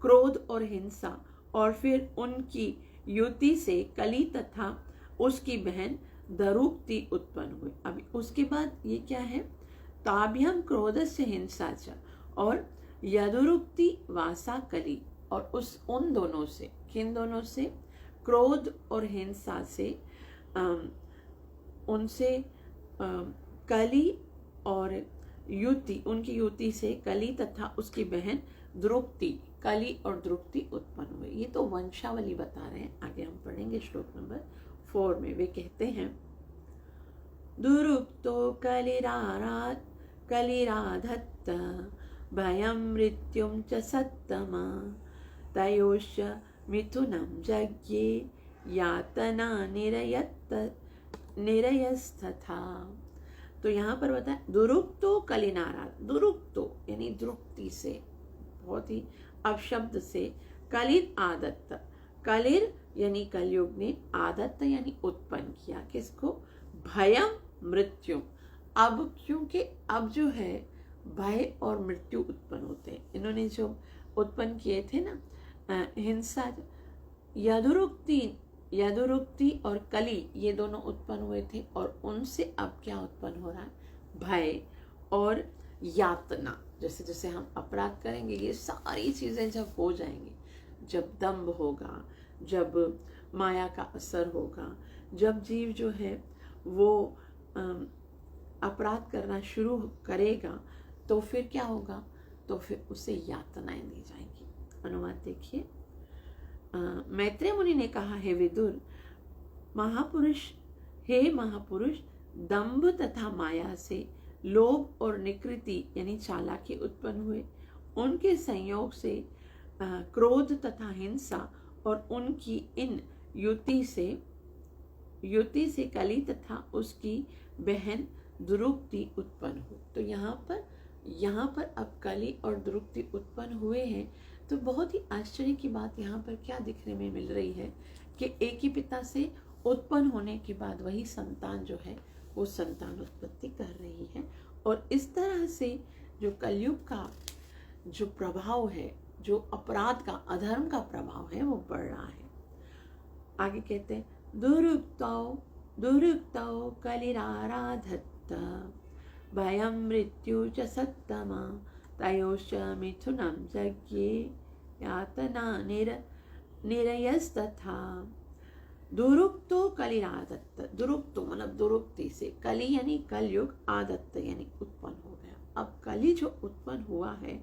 क्रोध और हिंसा, और फिर उनकी युति से कली तथा उसकी बहन दरुक्ति उत्पन्न हुई। अभी उसके बाद ये क्या है? ताभ्यम क्रोधस्य हिंसा च, और यदुरुक्ति वासा कली, और उन दोनों से, किन दोनों से? क्रोध और हिंसा से, उनसे कली और युति, उनकी युति से कली तथा उसकी बहन द्रुक्ति, कली और द्रुक्ति उत्पन्न हुए। ये तो वंशावली बता रहे हैं, आगे हम पढ़ेंगे श्लोक नंबर 4 में। वे कहते हैं दुरुक्तो कलिराधत्त भयं मृत्युं च सत्तमा तयोश्च मिथुनं जज्ञे यातना निरयस्तथा। तो यहाँ पर बताए दुरुक्तो कलिनाराध, दुरुक्तो यानी द्रुक्ति से, बहुत ही अपशब्द से, कलिर आदत्त, कलिर यानी कलयुग ने, आदत्त यानी उत्पन्न किया, किसको? भयम मृत्यु। अब क्योंकि अब जो है भय और मृत्यु उत्पन्न होते हैं, इन्होंने जो उत्पन्न किए थे ना हिंसा, यदुरुक्ति और कली, ये दोनों उत्पन्न हुए थे, और उनसे अब क्या उत्पन्न हो रहा है? भय और यातना। जैसे जैसे हम अपराध करेंगे, ये सारी चीज़ें जब हो जाएंगी, जब दंभ होगा, जब माया का असर होगा, जब जीव जो है वो अपराध करना शुरू करेगा, तो फिर क्या होगा? तो फिर उसे यातनाएं दी जाएंगी। अनुवाद देखिए। मैत्रेय मुनि ने कहा, हे विदुर, हे महापुरुष, दंभ तथा माया से लोभ और निकृति यानी चालाकी उत्पन्न हुए, उनके संयोग से क्रोध तथा हिंसा, और उनकी इन युति से कली तथा उसकी बहन दुरुक्ति उत्पन्न हुई। तो यहाँ पर अब कली और दुरुक्ति उत्पन्न हुए हैं। तो बहुत ही आश्चर्य की बात यहाँ पर क्या दिखने में मिल रही है कि एक ही पिता से उत्पन्न होने के बाद वही संतान जो है वो संतान उत्पत्ति कर रही है, और इस तरह से जो कलयुग का जो प्रभाव है, जो अपराध का, अधर्म का प्रभाव है, वो बढ़ रहा है। आगे कहते हैं दुरुक्तौ कलिराराधत्त भयं मृत्यु च सत्तमा तयोश्च मिथुनं जज्ञे यातना निरयस्तथा। दुरुक्तो कलिरादत्त, दुरुक्तो मतलब दुरुक्ति से, कली यानी कलयुग, आदत्त यानी उत्पन्न हो गया। अब कली जो उत्पन्न हुआ है,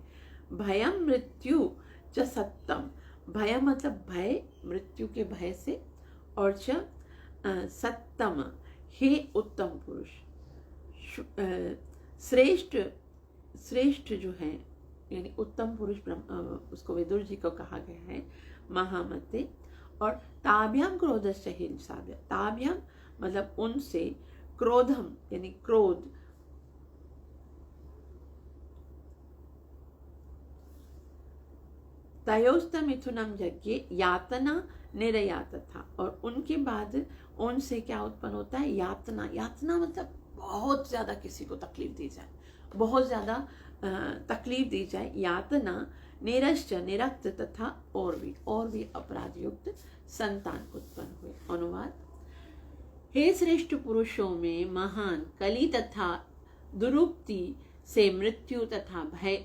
भयम मृत्यु च सत्यम, भय मतलब भय, मृत्यु के भय से, और च सत्यम, हे उत्तम पुरुष, श्रेष्ठ, श्रेष्ठ जो है यानी उत्तम पुरुष उसको विदुर जी को कहा गया है, महामते। और ताभ्याम क्रोधस्य हिंसाभ्य, ताभ्याम मतलब उनसे, क्रोधम यानी क्रोध, तयोस्त मिथुनम यज्ञ यातना निरयात था, और उनके बाद उनसे क्या उत्पन्न होता है, यातना। यातना मतलब बहुत ज्यादा किसी को तकलीफ दी जाए, बहुत ज्यादा तकलीफ दी जाए, यातना, निरश्च निरक्त तथा और भी अपराध युक्त संतान उत्पन्न हुए। अनुवाद, हे श्रेष्ठ पुरुषों में महान कली तथा दुरुक्ति से मृत्यु तथा भय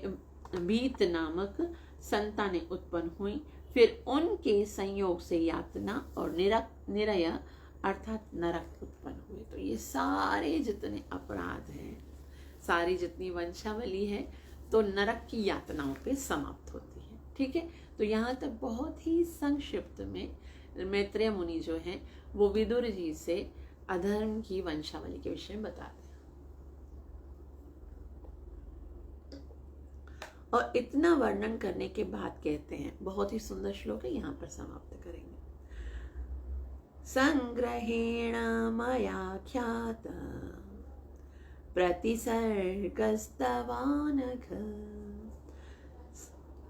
भीत नामक संतानें उत्पन्न हुई, फिर उनके संयोग से यातना और निरय अर्थात नरक उत्पन्न हुए। तो ये सारे जितने अपराध हैं, सारी जितनी वंशावली है, तो नरक की यातनाओं पे समाप्त होती है। ठीक है, तो यहाँ तक बहुत ही संक्षिप्त में मैत्रेय मुनि जो हैं वो विदुर जी से अधर्म की वंशावली के विषय में बताते हैं। और इतना वर्णन करने के बाद कहते हैं, बहुत ही सुंदर श्लोक है, यहाँ पर समाप्त करेंगे। संग्रहेण मया ख्यात प्रतिसर्गस्तवानघ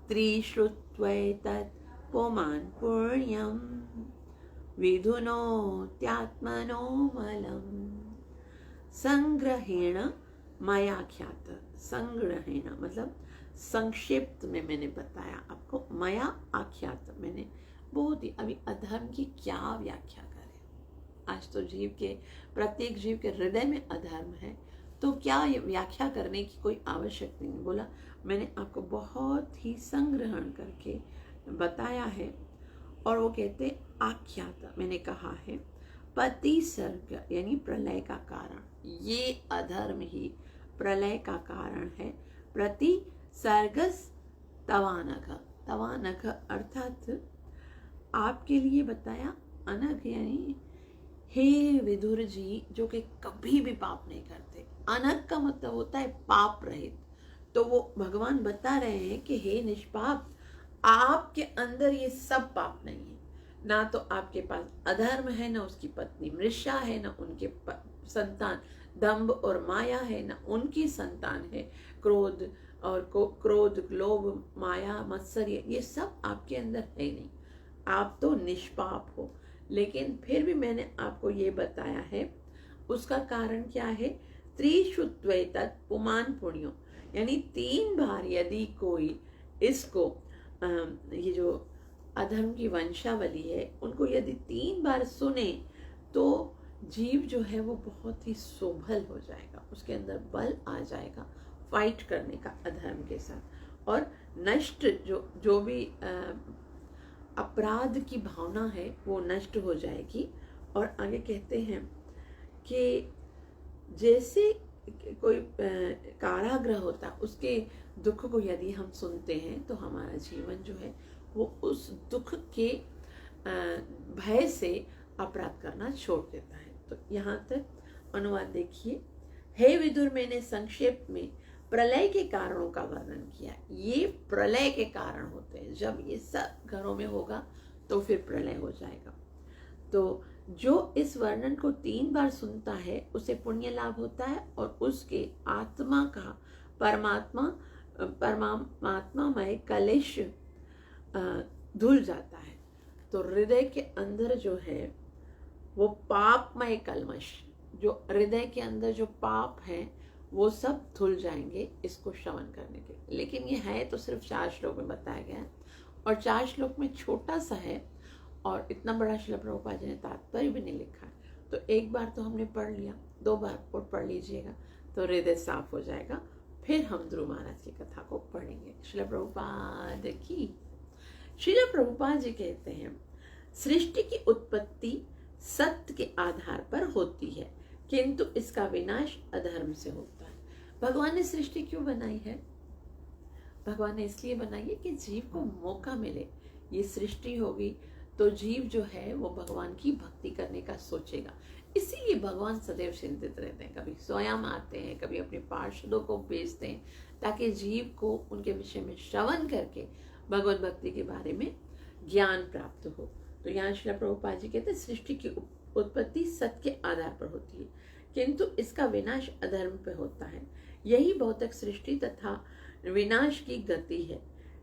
स्त्रीश्रुत्वैतत् पुमान् पुण्यं विधुनोत्यात्मनो मलम्। संग्रहेण मया ख्यात, संग्रहेण मतलब संक्षिप्त में मैंने बताया आपको, मया आख्यात मैंने बहुत ही, अभी अधर्म की क्या व्याख्या करें। आज तो जीव के, प्रत्येक जीव के हृदय में अधर्म है, तो क्या व्याख्या करने की कोई आवश्यकता नहीं। बोला मैंने आपको बहुत ही संग्रहण करके बताया है। और वो कहते आख्यात, मैंने कहा है पति सर्ग यानी प्रलय का कारण, ये अधर्म ही प्रलय का कारण है। प्रति सर्गस तवानघ, तवानघ अर्थात आपके लिए बताया, अनघ यानी हे विदुर जी जो कि कभी भी पाप नहीं करते। अनघ का मतलब होता है पाप रहित। तो वो भगवान बता रहे हैं कि हे निष्पाप, आपके अंदर ये सब पाप नहीं है, ना तो आपके पास अधर्म है, ना उसकी पत्नी मृषा है, ना उनके संतान दंभ और माया है, ना उनकी संतान है क्रोध और क्रोध, लोभ, माया, मत्सर्य, ये सब आपके अंदर है नहीं। आप तो निष्पाप हो। लेकिन फिर भी मैंने आपको ये बताया है, उसका कारण क्या है, त्रिशुत्वैतत् पुमान् पुण्यो, यानी 3 बार यदि कोई इसको ये जो अधर्म की वंशावली है उनको यदि 3 बार सुने तो जीव जो है वो बहुत ही सोभल हो जाएगा, उसके अंदर बल आ जाएगा फाइट करने का अधर्म के साथ, और नष्ट जो भी अपराध की भावना है वो नष्ट हो जाएगी। और आगे कहते हैं कि जैसे कोई कारागृह होता, उसके दुख को यदि हम सुनते हैं तो हमारा जीवन जो है वो उस दुख के भय से अपराध करना छोड़ देता है। तो यहाँ तक अनुवाद देखिए। हे विदुर, मैंने संक्षेप में प्रलय के कारणों का वर्णन किया। ये प्रलय के कारण होते हैं, जब ये सब घरों में होगा तो फिर प्रलय हो जाएगा। तो जो इस वर्णन को 3 बार सुनता है उसे पुण्य लाभ होता है, और उसके आत्मा का परमात्मामय कलेश धुल जाता है। तो हृदय के अंदर जो है वो पापमय कलमश, जो हृदय के अंदर जो पाप है वो सब धुल जाएंगे इसको श्रवण करने के। लेकिन ये है तो सिर्फ 4 श्लोक में बताया गया है, और 4 श्लोक में छोटा सा है, और इतना बड़ा श्रील प्रभुपाद जी ने तात्पर्य भी नहीं लिखा है। तो एक बार तो हमने पढ़ लिया, 2 बार और पढ़ लीजिएगा तो हृदय साफ हो जाएगा। फिर हम ध्रुव महाराज की कथा को पढ़ेंगे। श्रील प्रभुपाद की। श्रील प्रभुपाद जी कहते हैं, सृष्टि की उत्पत्ति सत्य के आधार पर होती है, किंतु इसका विनाश अधर्म से होता है। भगवान ने सृष्टि क्यों बनाई है? भगवान ने इसलिए बनाई है कि जीव को मौका मिले। ये सृष्टि होगी तो जीव जो है वो भगवान की भक्ति करने का सोचेगा। इसीलिए भगवान सदैव चिंतित रहते हैं, कभी स्वयं आते हैं, कभी अपने पार्षदों को भेजते हैं, ताकि जीव को उनके विषय में श्रवण करके भगवत भक्ति के बारे में ज्ञान प्राप्त हो। तो यहाँ श्रील प्रभुपाद जी कहते हैं सृष्टि की उत्पत्ति सत्य के आधार पर होती है, किंतु इसका विनाश अधर्म पे होता है। यही भौतिक सृष्टि तथा विनाश की गति है।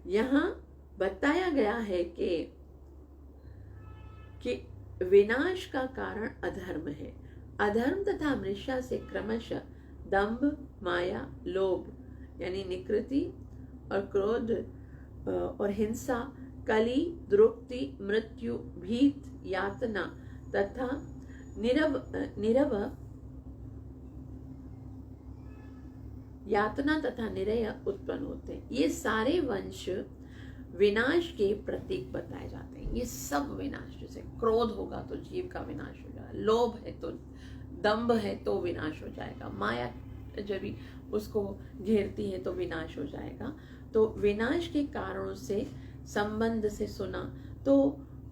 यहाँ बताया गया है कि विनाश का कारण अधर्म है। अधर्म तथा मृषा से क्रमशः दंभ, माया, लोभ यानी निकृति और क्रोध और हिंसा, कली, द्रुक्ति, मृत्यु, भीत, यातना तथा निरय उत्पन्न होते हैं। ये सारे वंश विनाश के प्रतीक बताए जाते हैं। ये सब विनाश, जैसे क्रोध होगा तो जीव का विनाश हो जाएगा, लोभ है तो दंभ है तो विनाश हो जाएगा, माया जब भी उसको घेरती है तो विनाश हो जाएगा। तो विनाश के कारणों से संबंध से सुना तो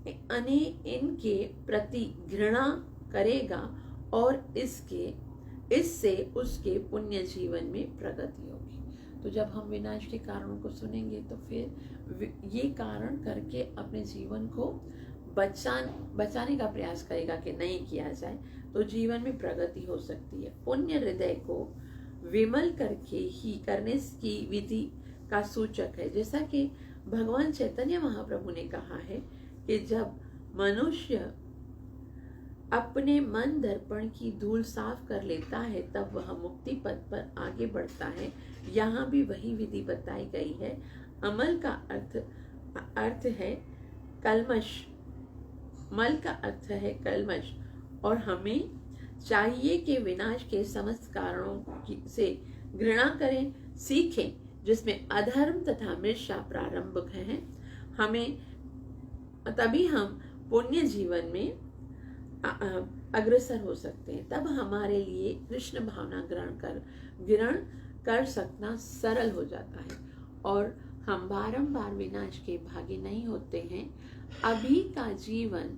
इनके प्रति घृणा करेगा और इससे उसके पुण्य जीवन में प्रगति होगी। तो जब हम विनाश के कारणों को सुनेंगे तो फिर ये कारण करके अपने जीवन को बचाने का प्रयास करेगा कि नहीं किया जाए, तो जीवन में प्रगति हो सकती है। पुण्य हृदय को विमल करके ही करने की विधि का सूचक है। जैसा कि भगवान चैतन्य महाप्रभु ने कहा है कि जब मनुष्य अपने मन दर्पण की धूल साफ कर लेता है तब वह मुक्ति पथ पर आगे बढ़ता है। यहाँ भी वही विधि बताई गई है। अमल का अर्थ है कल्मश, मल का अर्थ है कल्मश, और हमें चाहिए कि विनाश के समस्त कारणों से घृणा करें, सीखें, जिसमें अधर्म तथा मृषा प्रारंभिक हैं। तभी हम पुण्य जीवन में अग्रसर हो सकते हैं। तब हमारे लिए कृष्ण भावना ग्रहण कर सकना सरल हो जाता है और हम बारंबार विनाश के भागी नहीं होते हैं। अभी का जीवन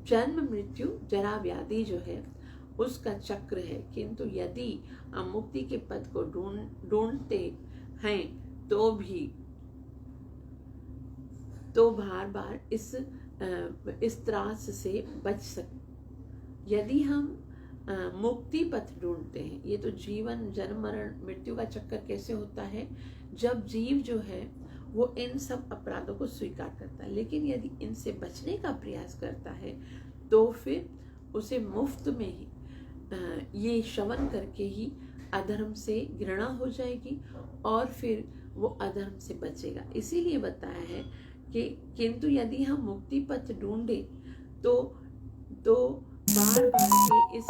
जन्म मृत्यु जरा व्याधि जो है उसका चक्र है, किंतु यदि हम मुक्ति के पथ को ढूंढते हैं तो बार बार इस त्रास से बच सकते। यदि हम मुक्ति पथ ढूंढते हैं, ये तो जीवन जन्म मरण मृत्यु का चक्कर कैसे होता है, जब जीव जो है वो इन सब अपराधों को स्वीकार करता है, लेकिन यदि इनसे बचने का प्रयास करता है तो फिर उसे मुफ्त में ही ये श्रवण करके ही अधर्म से घृणा हो जाएगी और फिर वो अधर्म से बचेगा। इसीलिए बताया है कि किंतु यदि हम मुक्ति पथ ढूंढे तो बार बार के इस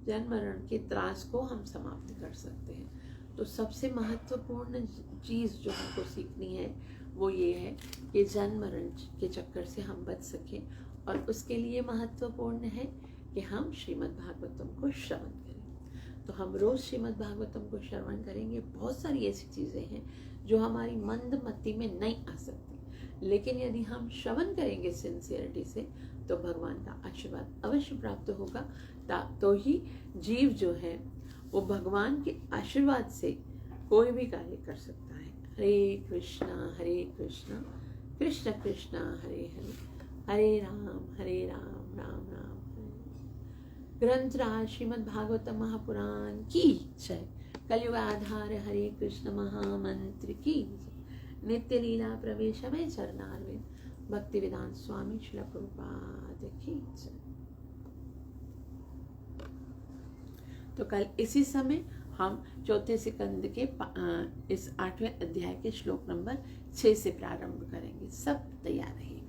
जन्म मरण के त्रास को हम समाप्त कर सकते हैं। तो सबसे महत्वपूर्ण चीज़ जो हमको सीखनी है वो ये है कि जन्म मरण के चक्कर से हम बच सकें, और उसके लिए महत्वपूर्ण है कि हम श्रीमद् भागवतम को श्रवण करें। तो हम रोज श्रीमद् भागवतम को श्रवण करेंगे। बहुत सारी ऐसी चीज़ें हैं जो हमारी मंदमति में नहीं आ सकती, लेकिन यदि हम श्रवण करेंगे सिंसियरिटी से तो भगवान का आशीर्वाद अवश्य प्राप्त होगा। तो ही जीव जो है वो भगवान के आशीर्वाद से कोई भी कार्य कर सकता है। हरे कृष्णा कृष्ण कृष्ण हरे हरे, हरे राम राम राम हरे। ग्रंथराज श्रीमद् भागवतम महापुराण की जय। कलयुग आधार हरे कृष्ण महामंत्र की जय। नित्य लीला प्रवेशमय चरणारविंद भक्ति वेदांत स्वामी श्रील प्रभुपाद की जय। तो कल इसी समय हम चौथे स्कंद के इस 8वें अध्याय के श्लोक नंबर 6 से प्रारंभ करेंगे। सब तैयार रहिए।